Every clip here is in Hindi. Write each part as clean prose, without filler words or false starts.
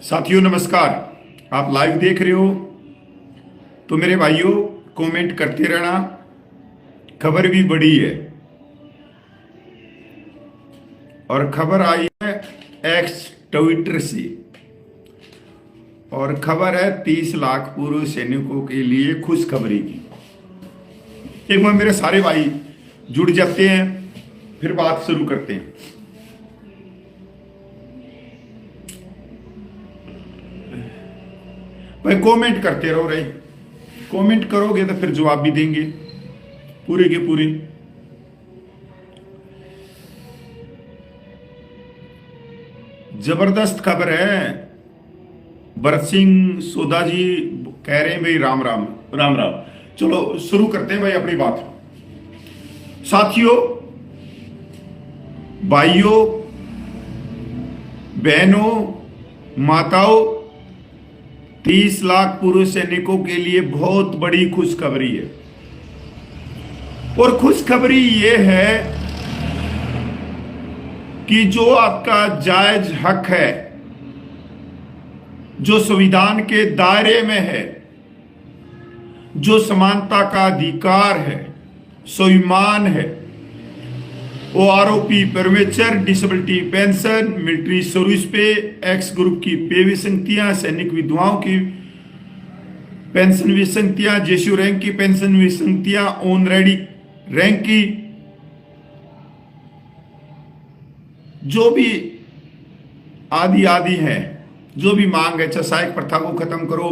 साथियों नमस्कार। आप लाइव देख रहे हो तो मेरे भाइयों कमेंट करते रहना। खबर भी बड़ी है और खबर आई है एक्स ट्विटर से और खबर है 30 लाख पूर्व सैनिकों के लिए खुशखबरी की। एक बार मेरे सारे भाई जुड़ जाते हैं फिर बात शुरू करते हैं। भाई कमेंट करते रहो रे, कमेंट करोगे तो फिर जवाब भी देंगे पूरे के पूरे। जबरदस्त खबर है। भरत सिंह सोदा जी कह रहे हैं भाई राम राम राम राम। चलो शुरू करते हैं भाई अपनी बात। साथियों, भाइयों, बहनों, माताओं, 30 लाख पूर्व सैनिकों के लिए बहुत बड़ी खुशखबरी है। और खुशखबरी ये है कि जो आपका जायज हक है, जो संविधान के दायरे में है, जो समानता का अधिकार है, स्वाभिमान है, वो आरोपी परमेचर, डिसेबिलिटी पेंशन, मिलिट्री सर्विस पे, एक्स ग्रुप की पे विसंगतियां, सैनिक विधवाओं की पेंशन विसंगतियां, जेशू रैंक की पेंशन विसंगतियां, ऑनरेडी रैंक की जो भी आदि आदि है, जो भी मांग है, चाहे सहायक प्रथा को खत्म करो,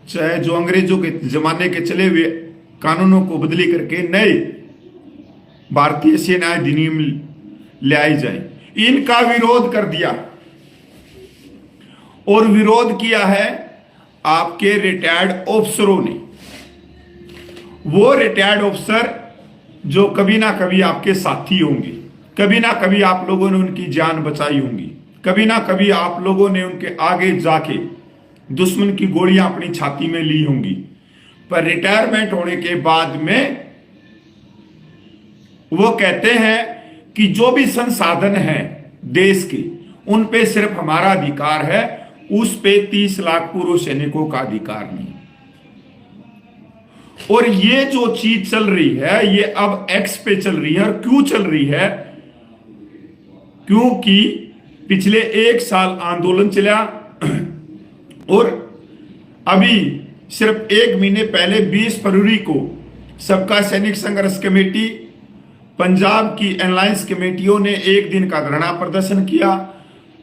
चाहे जो अंग्रेजों के जमाने के चले हुए कानूनों को बदली करके नए भारतीय सेना अधिनियम ले आई जाए, इनका विरोध कर दिया। और विरोध किया है आपके रिटायर्ड अफसरों ने। वो रिटायर्ड अफसर जो कभी ना कभी आपके साथी होंगे, कभी ना कभी आप लोगों ने उनकी जान बचाई होंगी, कभी ना कभी आप लोगों ने उनके आगे जाके दुश्मन की गोलियां अपनी छाती में ली होंगी। पर रिटायरमेंट होने के बाद में वो कहते हैं कि जो भी संसाधन है देश के, उन पे सिर्फ हमारा अधिकार है, उस पे 30 लाख पूर्व सैनिकों का अधिकार नहीं। और ये जो चीज चल रही है ये अब एक्स पे चल रही है। और क्यों चल रही है? क्योंकि पिछले 1 साल आंदोलन चला और अभी सिर्फ 1 महीने पहले 20 फरवरी को सबका सैनिक संघर्ष कमेटी, पंजाब की एलायंस कमेटियों ने 1 दिन का धरना प्रदर्शन किया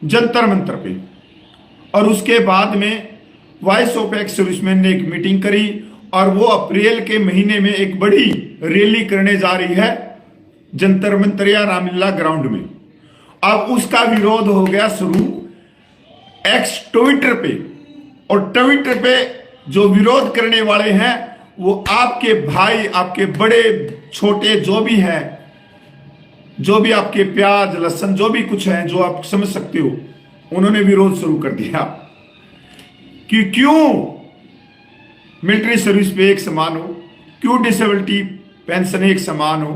जंतर मंतर पे। और उसके बाद में वॉइस ऑफ एक्स सर्विसमैन ने एक मीटिंग करी और वो अप्रैल के महीने में एक बड़ी रैली करने जा रही है जंतर मंतर या रामलीला ग्राउंड में। अब उसका विरोध हो गया शुरू एक्स ट्विटर पे। और ट्विटर पे जो विरोध करने वाले हैं वो आपके भाई, आपके बड़े छोटे जो भी हैं, जो भी आपके प्याज लहसुन जो भी कुछ है जो आप समझ सकते हो, उन्होंने विरोध शुरू कर दिया कि क्यों मिलिट्री सर्विस पे एक समान हो, क्यों डिसेबिलिटी पेंशन एक समान हो।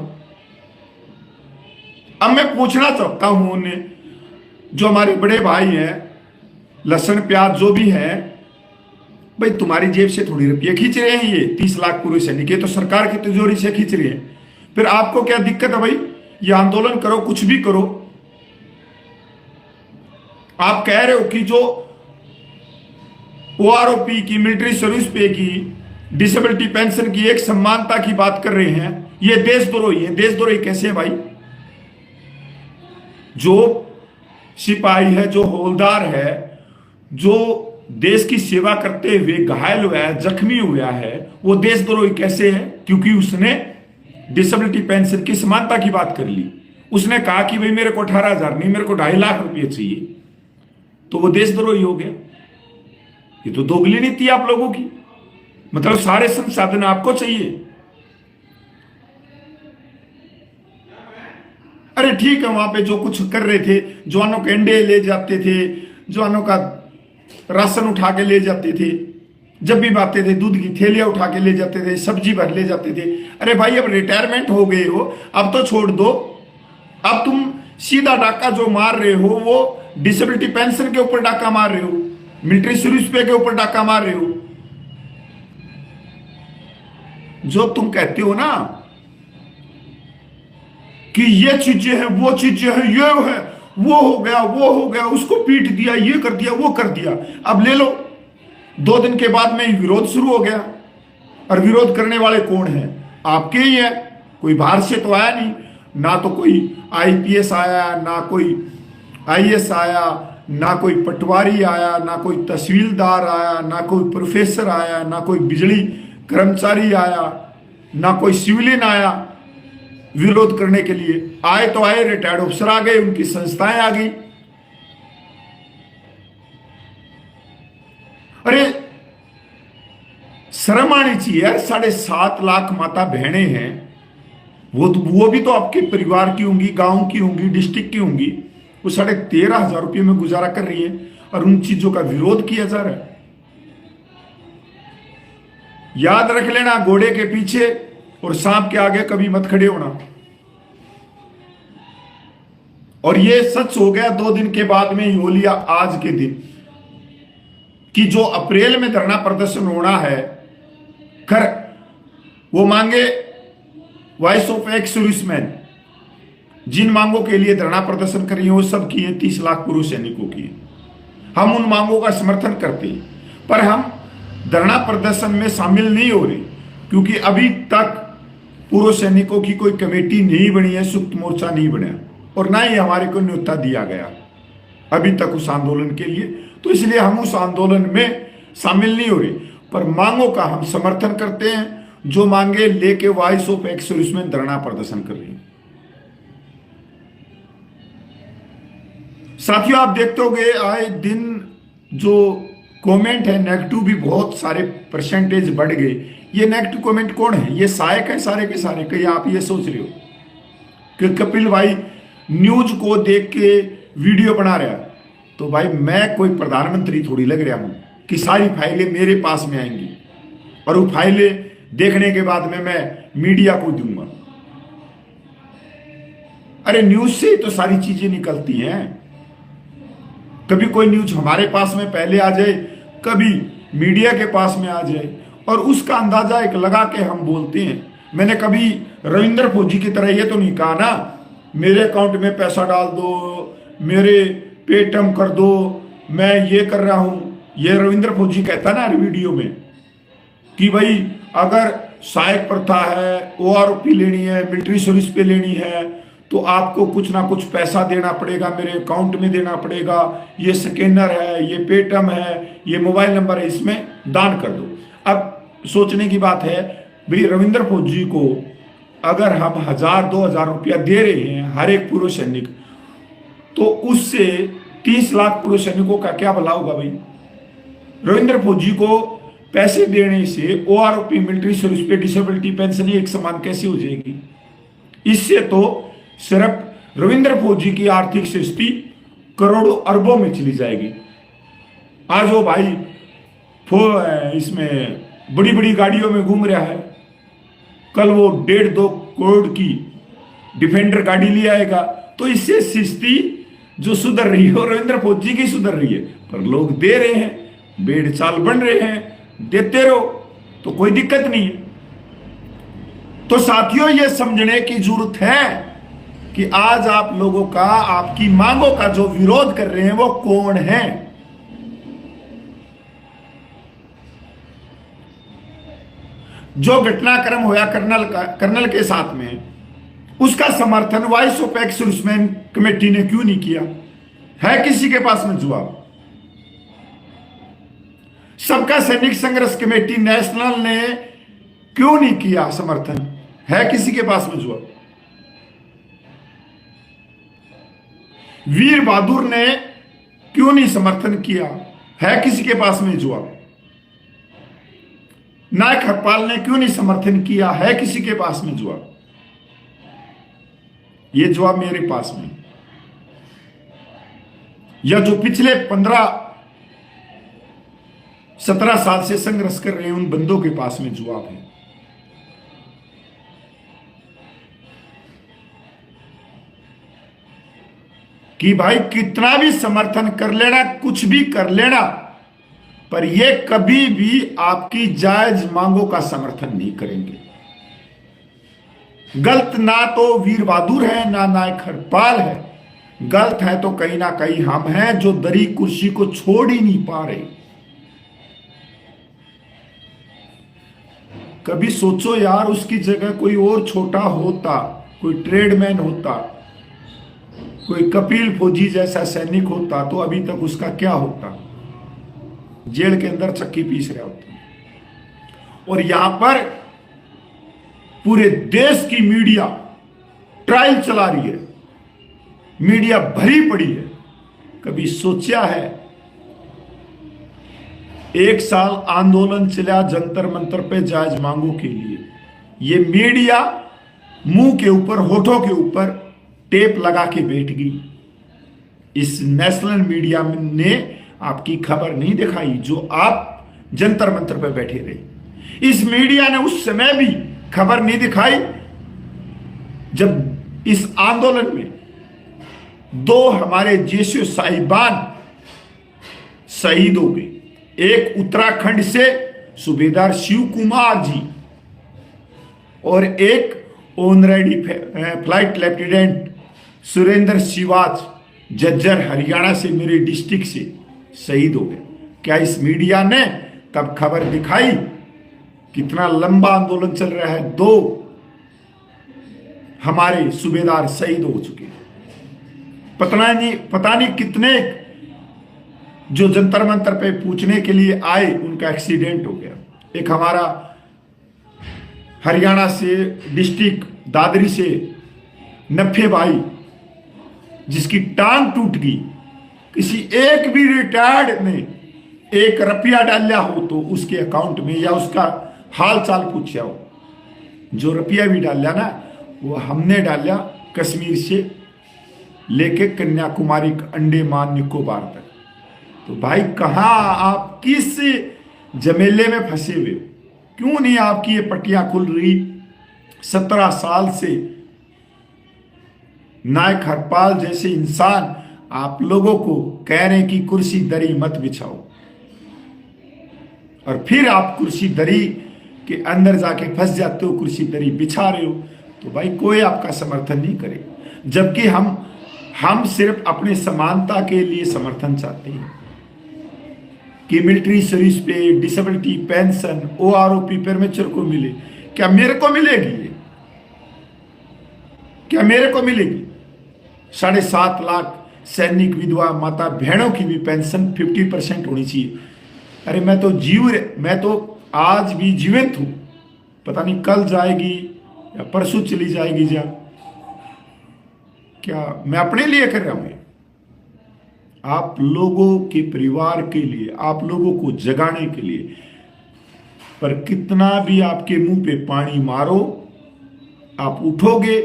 अब मैं पूछना चाहता हूं उन्हें, जो हमारे बड़े भाई हैं, लहसुन प्याज जो भी है, भाई तुम्हारी जेब से थोड़ी रुपये खींच रहे हैं ये 30 लाख पूर्व सैनिक, ये तो सरकार की तिजोरी से खींच रहे हैं। फिर आपको क्या दिक्कत है भाई? ये आंदोलन करो, कुछ भी करो। आप कह रहे हो कि जो ओआरओपी की, मिलिट्री सर्विस पे की, डिसेबिलिटी पेंशन की एक समानता की बात कर रहे हैं, ये देशद्रोही है। देशद्रोही कैसे है भाई? जो सिपाही है, जो हवलदार है, जो देश की सेवा करते हुए घायल हुआ है, जख्मी हुआ है, वो देशद्रोही कैसे है? क्योंकि उसने डिसेबिलिटी पेंशन की समानता की बात कर ली। उसने कहा कि भाई मेरे को 18,000 नहीं, मेरे को 2.5 लाख रुपये चाहिए, तो वो देशद्रोही हो गया। ये तो दोगली नीति आप लोगों की। मतलब सारे संसाधन आपको चाहिए। अरे ठीक है, वहां पे जो कुछ कर रहे थे, जवानों के अंडे ले जाते थे, जवानों का राशन उठा के ले जाते थे, जब भी आते थे दूध की थैलियां उठा के ले जाते थे, सब्जी भर ले जाते थे। अरे भाई अब रिटायरमेंट हो गए हो, अब तो छोड़ दो। अब तुम सीधा डाका जो मार रहे हो वो डिसेबिलिटी पेंशन के ऊपर डाका मार रहे हो। मिलिट्री सर्विस पे के ऊपर डाका मार रहे हो। जो तुम कहते हो ना कि ये चीजें हैं, वो चीजें हैं, ये है, वो हो गया, वो हो गया, उसको पीट दिया, ये कर दिया, वो कर दिया, अब ले लो। 2 दिन के बाद में विरोध शुरू हो गया। और विरोध करने वाले कौन हैं? आपके ही है, कोई बाहर से तो आया नहीं। ना तो कोई आईपीएस आया, ना कोई आईएएस आया, ना कोई पटवारी आया, ना कोई तहसीलदार आया, ना कोई प्रोफेसर आया, ना कोई बिजली कर्मचारी आया, ना कोई सिविलियन आया विरोध करने के लिए। आए तो आए, रिटायर्ड अफसर आ गए, उनकी संस्थाएं आ गई। अरे शर्म आनी चाहिए यार। 7.5 लाख माता बहनें हैं, वो भी तो आपके परिवार की होंगी, गांव की होंगी, डिस्ट्रिक्ट की होंगी। वो 13,500 रुपये में गुजारा कर रही है और उन चीजों का विरोध किया जा रहा है। याद रख लेना, घोड़े के पीछे और सांप के आगे कभी मत खड़े होना। और ये सच हो गया 2 दिन के बाद में ही हो लिया आज के दिन कि जो अप्रैल में धरना प्रदर्शन होना है, खैर वो मांगे वॉइस ऑफ एक्स सर्विसमैन जिन मांगों के लिए धरना प्रदर्शन कर रही है वो सब की है, 30 लाख पूर्व सैनिकों की। हम उन मांगों का समर्थन करते हैं, पर हम धरना प्रदर्शन में शामिल नहीं हो रहे क्योंकि अभी तक पूर्व सैनिकों की कोई कमेटी नहीं बनी है, संयुक्त मोर्चा नहीं बना और ना ही हमारे को न्योता दिया गया अभी तक उस आंदोलन के लिए। तो इसलिए हम उस आंदोलन में शामिल नहीं हो रहे, पर मांगों का हम समर्थन करते हैं। जो मांगे लेके वॉइस ऑफ एक्स सर्विसमैन धरना प्रदर्शन कर रही है। साथियों, आप देखते होंगे आए दिन जो कमेंट है नेगेटिव भी बहुत सारे परसेंटेज बढ़ गए। ये नेगेटिव कमेंट कौन है? ये सहायक है सारे के सारे। कहीं आप ये सोच रहे हो कि कपिल भाई न्यूज को देख के वीडियो बना रहा है, तो भाई मैं कोई प्रधानमंत्री थोड़ी लग रहा हूं कि सारी फाइलें मेरे पास में आएंगी और वो फाइलें देखने के बाद में मैं मीडिया को दूंगा। अरे न्यूज से तो सारी चीजें निकलती हैं। कभी कोई न्यूज हमारे पास में पहले आ जाए, कभी मीडिया के पास में आ जाए और उसका अंदाजा एक लगा के हम बोलते हैं। मैंने कभी रविंद्र फौजी की तरह ये तो नहीं कहा ना मेरे अकाउंट में पैसा डाल दो, मेरे पेटीएम कर दो, मैं ये कर रहा हूं। ये रविंद्र फौजी कहता ना वीडियो में कि भाई अगर सहायक प्रथा है, ओआरओपी लेनी है, मिलिट्री सर्विस पे लेनी है तो आपको कुछ ना कुछ पैसा देना पड़ेगा, मेरे अकाउंट में देना पड़ेगा, ये स्कैनर है, ये पेटीएम है, ये मोबाइल नंबर है, इसमें दान कर दो। अब सोचने की बात है भाई रविंद्र फौजी को अगर हम 1,000-2,000 रुपया दे रहे हैं हर एक पूर्व सैनिक, तो उससे 30 लाख पूर्व सैनिकों का क्या भला होगा भाई? रविंद्र फौजी को पैसे देने से ओआरओपी मिलिट्री सर्विस पे डिसेबिलिटी पेंशन एक समान कैसे हो जाएगी? इससे तो सिर्फ रविंद्र फौजी की आर्थिक स्थिति करोड़ों अरबों में चली जाएगी। आज वो भाई इसमें बड़ी बड़ी गाड़ियों में घूम रहा है, कल वो 1.5-2 करोड़ की डिफेंडर गाड़ी ले आएगा। तो इससे स्थिति जो सुधर रही है रविंद्र फौजी की सुधर रही है, पर लोग दे रहे हैं, बेड़ चाल बन रहे हैं, देते रहो तो कोई दिक्कत नहीं है। तो साथियों, यह समझने की जरूरत है कि आज आप लोगों का, आपकी मांगों का जो विरोध कर रहे हैं वो कौन है। जो घटनाक्रम होया कर्नल के साथ में, उसका समर्थन voice of ex serviceman committee ने क्यों नहीं किया? है किसी के पास में जवाब? सबका सैनिक संघर्ष कमेटी नेशनल ने क्यों नहीं किया समर्थन? है किसी के पास में जवाब? वीर बहादुर ने क्यों नहीं समर्थन किया? है किसी के पास में जवाब? नायक हरपाल ने क्यों नहीं समर्थन किया? है किसी के पास में जवाब? यह जवाब मेरे पास में, या जो पिछले 15-17 साल से संघर्ष कर रहे हैं उन बंदों के पास में जवाब है। कि भाई कितना भी समर्थन कर लेना, कुछ भी कर लेना, पर ये कभी भी आपकी जायज मांगों का समर्थन नहीं करेंगे। गलत ना तो वीर बहादुर है ना नायक हरपाल है, गलत है तो कहीं ना कहीं हम हैं जो दरी कुर्सी को छोड़ ही नहीं पा रहे। कभी सोचो यार, उसकी जगह कोई और छोटा होता, कोई ट्रेडमैन होता, कोई कपिल फौजी जैसा सैनिक होता तो अभी तक उसका क्या होता, जेल के अंदर चक्की पीस रहा होता। और यहां पर पूरे देश की मीडिया ट्रायल चला रही है, मीडिया भरी पड़ी है। कभी सोचा है, एक साल आंदोलन चला जंतर मंतर पे जायज मांगों के लिए, ये मीडिया मुंह के ऊपर होठों के ऊपर टेप लगा के बैठ गई। इस नेशनल मीडिया ने आपकी खबर नहीं दिखाई जो आप जंतर मंतर पे बैठे रहे। इस मीडिया ने उस समय भी खबर नहीं दिखाई जब इस आंदोलन में दो हमारे जेशो साहिबान शहीद हो गए। एक उत्तराखंड से सूबेदार शिव कुमार जी और एक ऑनरेडी फ्लाइट लेफ्टिनेंट सुरेंद्र शिवाज झज्जर हरियाणा से मेरे डिस्ट्रिक्ट से शहीद हो गए। क्या इस मीडिया ने तब खबर दिखाई? कितना लंबा आंदोलन चल रहा है, दो हमारे सूबेदार शहीद हो चुके, पता नहीं कितने जो जंतर मंतर पे पूछने के लिए आए उनका एक्सीडेंट हो गया। एक हमारा हरियाणा से डिस्ट्रिक्ट दादरी से नफे भाई जिसकी टांग टूट गई, किसी एक भी रिटायर्ड ने एक रुपया डाला हो तो उसके अकाउंट में या उसका हाल चाल पूछा हो। जो रुपया भी डाला ना वो हमने डाला कश्मीर से लेके कन्याकुमारी अंडमान निकोबार तक। तो भाई कहां आप किस जमेले में फंसे हुए हो? क्यों नहीं आपकी ये पट्टियां खुल रही? 17 साल से नायक हरपाल जैसे इंसान आप लोगों को कह रहे हैं कि कुर्सी दरी मत बिछाओ, और फिर आप कुर्सी दरी के अंदर जाके फंस जाते हो, कुर्सी दरी बिछा रहे हो। तो भाई कोई आपका समर्थन नहीं करे, जबकि हम सिर्फ अपने समानता के लिए समर्थन चाहते हैं कि मिलिट्री सर्विस पे डिसेबिलिटी पेंशन OROP परमेश्वर को मिले। क्या मेरे को मिलेगी? क्या मेरे को मिलेगी? 7.5 लाख सैनिक विधवा माता बहनों की भी पेंशन 50% होनी चाहिए। अरे मैं तो आज भी जीवित हूं, पता नहीं कल जाएगी या परसों चली जाएगी। क्या मैं अपने लिए कर रहा हूं? आप लोगों के परिवार के लिए, आप लोगों को जगाने के लिए। पर कितना भी आपके मुंह पे पानी मारो, आप उठोगे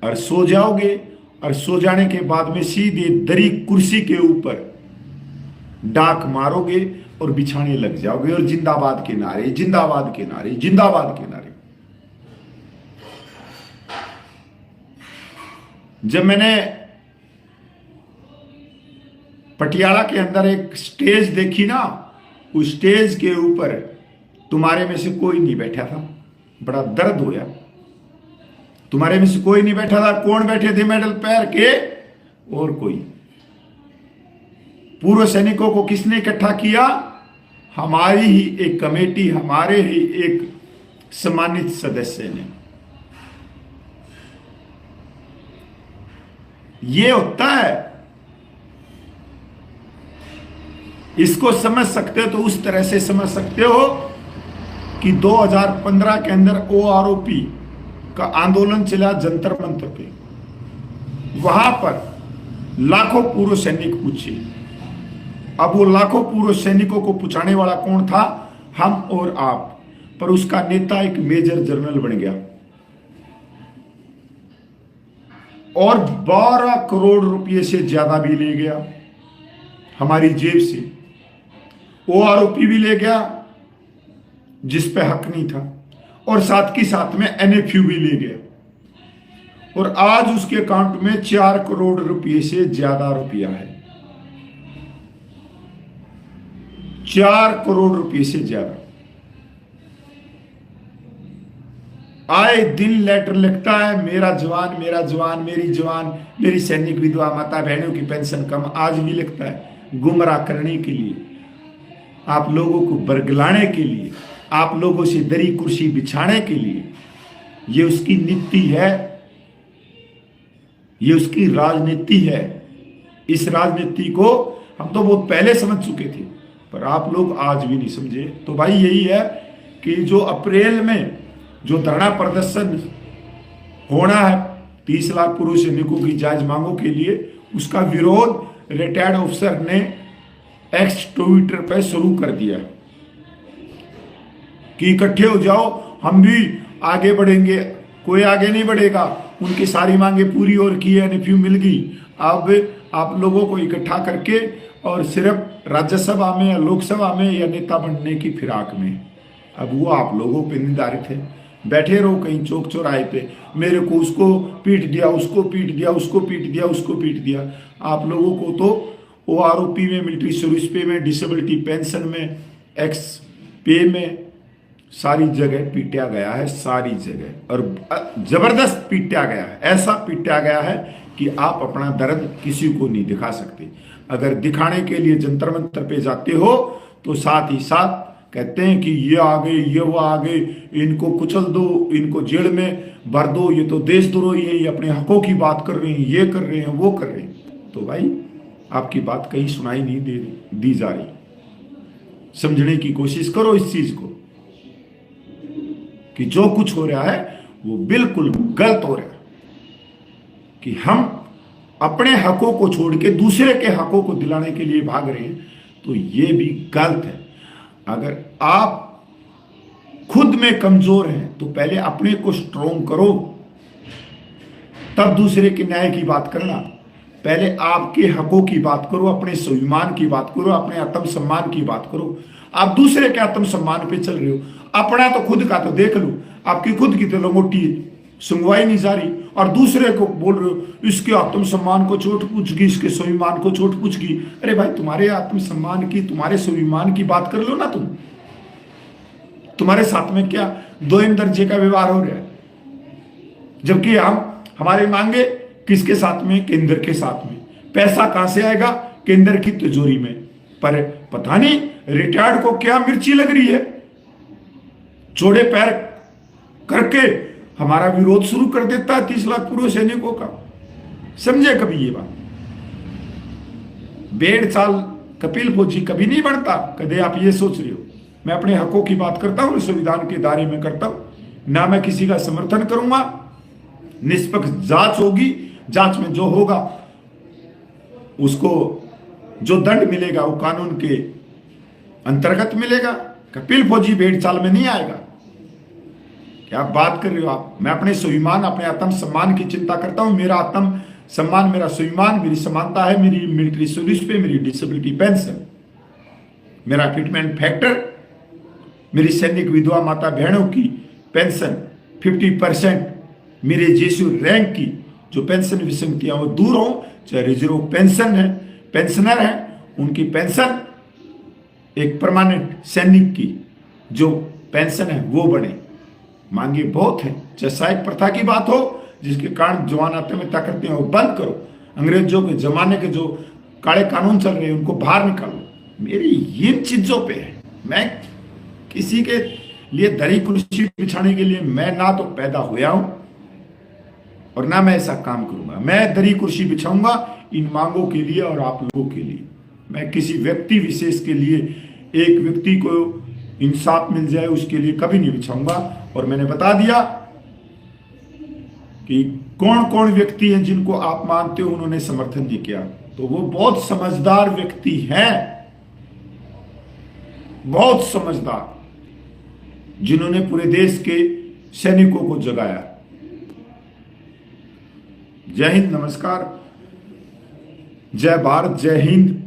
और सो जाओगे, और सो जाने के बाद में सीधे दरी कुर्सी के ऊपर डाक मारोगे और बिछाने लग जाओगे, और जिंदाबाद के नारे, जिंदाबाद के नारे, जिंदाबाद के नारे। जब मैंने पटियाला के अंदर एक स्टेज देखी ना, उस स्टेज के ऊपर तुम्हारे में से कोई नहीं बैठा था, बड़ा दर्द होया। तुम्हारे में से कोई नहीं बैठा था। कौन बैठे थे मेडल पैर के? और कोई। पूर्व सैनिकों को किसने इकट्ठा किया? हमारी ही एक कमेटी, हमारे ही एक सम्मानित सदस्य ने। ये होता है। इसको समझ सकते हो तो उस तरह से समझ सकते हो कि 2015 के अंदर OROP का आंदोलन चला जंतर मंतर पे, वहां पर लाखों पूर्व सैनिक पूछे। अब वो लाखों पूर्व सैनिकों को पूछाने वाला कौन था? हम और आप। पर उसका नेता एक मेजर जनरल बन गया और 12 करोड़ रुपए से ज्यादा भी ले गया हमारी जेब से। OROP भी ले गया जिस पे हक नहीं था, और साथ की साथ में NFU भी ले गया, और आज उसके अकाउंट में 4 करोड़ रुपए से ज्यादा रुपया है। 4 करोड़ रुपए से ज्यादा। आए दिन लेटर लिखता है, मेरा जवान, मेरा जवान, मेरी जवान, मेरी सैनिक विधवा माता बहनों की पेंशन कम। आज भी लिखता है गुमराह करने के लिए, आप लोगों को बरगलाने के लिए, आप लोगों से दरी कुर्सी बिछाने के लिए। ये उसकी नीति है, ये उसकी राजनीति है। इस राजनीति को हम तो बहुत पहले समझ चुके थे, पर आप लोग आज भी नहीं समझे। तो भाई यही है कि जो अप्रैल में जो धरना प्रदर्शन होना है 30 लाख पूर्व सैनिकों की जायज मांगों के लिए, उसका विरोध रिटायर्ड ऑफिसर ने एक्स ट्विटर पर शुरू कर दिया कि इकट्ठे हो जाओ, हम भी आगे बढ़ेंगे। कोई आगे नहीं बढ़ेगा, उनकी सारी मांगे पूरी और की है, एनएफयू मिल गई। अब आप लोगों को इकट्ठा करके और सिर्फ राज्यसभा में या लोकसभा में या नेता बनने की फिराक में, अब वो आप लोगों पर निर्धारित है। बैठे रहो कहीं चौक चौराहे पे, मेरे को उसको पीट दिया, उसको पीट दिया, उसको पीट दिया, उसको पीट दिया। आप लोगों को तो ओआरओपी में, मिलिट्री सर्विस पे में, डिसेबिलिटी पेंशन में, एक्स पे में, सारी जगह पीटा गया है, सारी जगह, और जबरदस्त पीटा गया है। ऐसा पीटा गया है कि आप अपना दर्द किसी को नहीं दिखा सकते। अगर दिखाने के लिए जंतर मंतर पे जाते हो तो साथ ही साथ कहते हैं कि ये आ गए, ये वो आ गए, इनको कुचल दो, इनको जेल में भर दो, ये तो देशद्रोही है, ये अपने हकों की बात कर रहे हैं, ये कर रहे हैं, वो कर रहे हैं। तो भाई आपकी बात कहीं सुनाई नहीं दी जा रही। समझने की कोशिश करो इस चीज को कि जो कुछ हो रहा है वो बिल्कुल गलत हो रहा है, कि हम अपने हकों को छोड़ के दूसरे के हकों को दिलाने के लिए भाग रहे हैं, तो ये भी गलत है। अगर आप खुद में कमजोर हैं तो पहले अपने को स्ट्रोंग करो, तब दूसरे के न्याय की बात करना। पहले आपके हकों की बात करो, अपने स्वाभिमान की बात करो, अपने आत्मसम्मान की बात करो। आप दूसरे के आत्मसम्मान पे चल रहे हो, अपना तो खुद का तो देख लो। आपकी खुद की तो लंगोटी सुनवाई नहीं जा रही, और दूसरे को बोल रहे हो इसके आत्मसम्मान को चोट पूछगी, इसके स्वाभिमान को चोट पूछगी। अरे भाई, तुम्हारे आत्मसम्मान की, तुम्हारे स्वाभिमान की बात कर लो ना तुम। तुम्हारे साथ में क्या दोयम दर्जे का व्यवहार हो रहा है, जबकि हमारे मांगे किसके साथ में? केंद्र के साथ में। पैसा कहां से आएगा? केंद्र की तिजोरी में। पर पता नहीं रिटायर्ड को क्या मिर्ची लग रही है, चौड़े पैर करके हमारा विरोध शुरू कर देता है 30 लाख पूर्व सैनिकों का। समझे कभी ये बात? 1.5 साल कपिल फौजी कभी नहीं बढ़ता। कदे आप ये सोच रहे हो मैं अपने हकों की बात करता हूं, संविधान के दायरे में करता हूं ना। मैं किसी का समर्थन करूंगा। निष्पक्ष जांच होगी, जांच में जो होगा उसको जो दंड मिलेगा वो कानून के अंतर्गत मिलेगा। कपिल फौजी 1.5 साल में नहीं आएगा। क्या बात कर रहे हो आप? मैं अपने स्वाभिमान, अपने आत्म सम्मान की चिंता करता हूं। मेरा आत्म सम्मान, मेरा स्वाभिमान, मेरी समानता है मेरी मिलिट्री सर्विस पे, मेरी डिसेबिलिटी पेंशन, मेरा फिटमेंट फैक्टर, मेरी सैनिक विधवा माता बहनों की पेंशन 50%, मेरे जेसू रैंक की जो पेंशन विसंगतियां वो दूर हो। चाहे रिजर्व पेंशन है, पेंशनर है, उनकी पेंशन एक परमानेंट सैनिक की जो पेंशन है वो बने। मांगे बहुत है। चाहे सहायक प्रथा की बात हो जिसके कारण जवान आत्महत्या करते हैं वो बंद करो। अंग्रेजों के जमाने के जो काले कानून चल रहे हैं उनको बाहर निकालो। मेरी इन चीजों पे है। मैं किसी के लिए दरी कुर्सी बिछाने के लिए मैं ना तो पैदा हुआ हूं और ना मैं ऐसा काम करूंगा। मैं दरी कुर्सी बिछाऊंगा इन मांगों के लिए और आप लोगों के लिए। मैं किसी व्यक्ति विशेष के लिए, एक व्यक्ति को इंसाफ मिल जाए उसके लिए कभी नहीं बिछाऊंगा। और मैंने बता दिया कि कौन कौन व्यक्ति हैं जिनको आप मानते हो उन्होंने समर्थन नहीं किया। तो वो बहुत समझदार व्यक्ति हैं, बहुत समझदार, जिन्होंने पूरे देश के सैनिकों को जगाया। जय हिंद, नमस्कार, जय भारत, जय हिंद।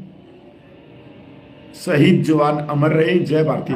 शहीद जवान अमर रहे। जय भारती।